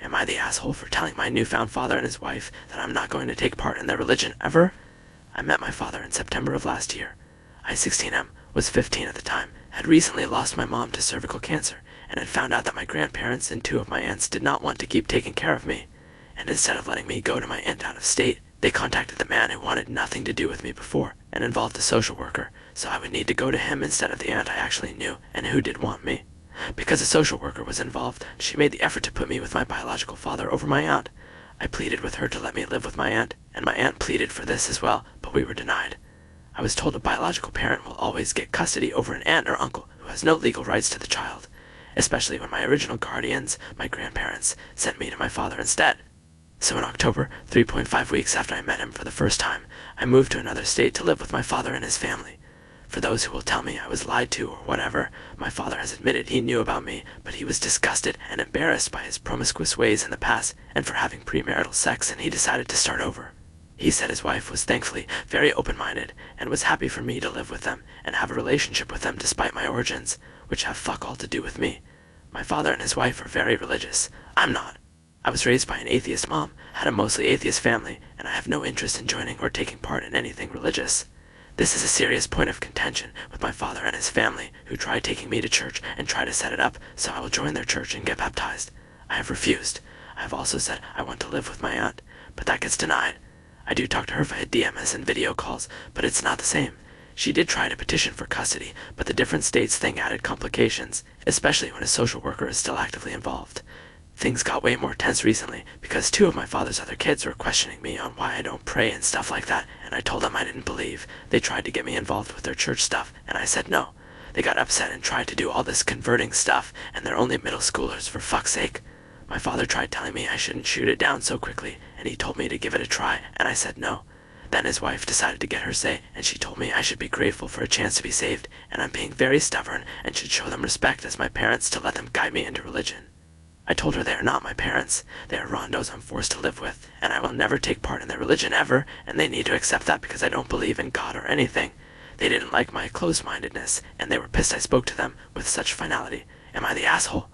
Am I the asshole for telling my newfound father and his wife that I'm not going to take part in their religion ever? I met my father in September of last year. I-16M, was 15 at the time, had recently lost my mom to cervical cancer, and had found out that my grandparents and two of my aunts did not want to keep taking care of me. And instead of letting me go to my aunt out of state, they contacted the man who wanted nothing to do with me before, and involved a social worker, so I would need to go to him instead of the aunt I actually knew and who did want me. Because a social worker was involved, she made the effort to put me with my biological father over my aunt. I pleaded with her to let me live with my aunt, and my aunt pleaded for this as well, but we were denied. I was told a biological parent will always get custody over an aunt or uncle who has no legal rights to the child, especially when my original guardians, my grandparents, sent me to my father instead. So in October, 3.5 weeks after I met him for the first time, I moved to another state to live with my father and his family. For those who will tell me I was lied to or whatever, my father has admitted he knew about me, but he was disgusted and embarrassed by his promiscuous ways in the past and for having premarital sex, and he decided to start over. He said his wife was thankfully very open-minded and was happy for me to live with them and have a relationship with them despite my origins, which have fuck all to do with me. My father and his wife are very religious. I'm not. I was raised by an atheist mom, had a mostly atheist family, and I have no interest in joining or taking part in anything religious. This is a serious point of contention with my father and his family, who tried taking me to church and try to set it up so I will join their church and get baptized. I have refused. I have also said I want to live with my aunt, but that gets denied. I do talk to her via DMS and video calls, but it's not the same. She did try to petition for custody, but the different states thing added complications, especially when a social worker is still actively involved. Things got way more tense recently because two of my father's other kids were questioning me on why I don't pray and stuff like that, and I told them I didn't believe. They tried to get me involved with their church stuff, and I said no. They got upset and tried to do all this converting stuff, and they're only middle schoolers, for fuck's sake. My father tried telling me I shouldn't shoot it down so quickly, and he told me to give it a try, and I said no. Then his wife decided to get her say, and she told me I should be grateful for a chance to be saved, and I'm being very stubborn and should show them respect as my parents to let them guide me into religion. I told her they are not my parents. They are Rondos I'm forced to live with, and I will never take part in their religion ever, and they need to accept that because I don't believe in God or anything. They didn't like my closed-mindedness, and they were pissed I spoke to them with such finality. Am I the asshole?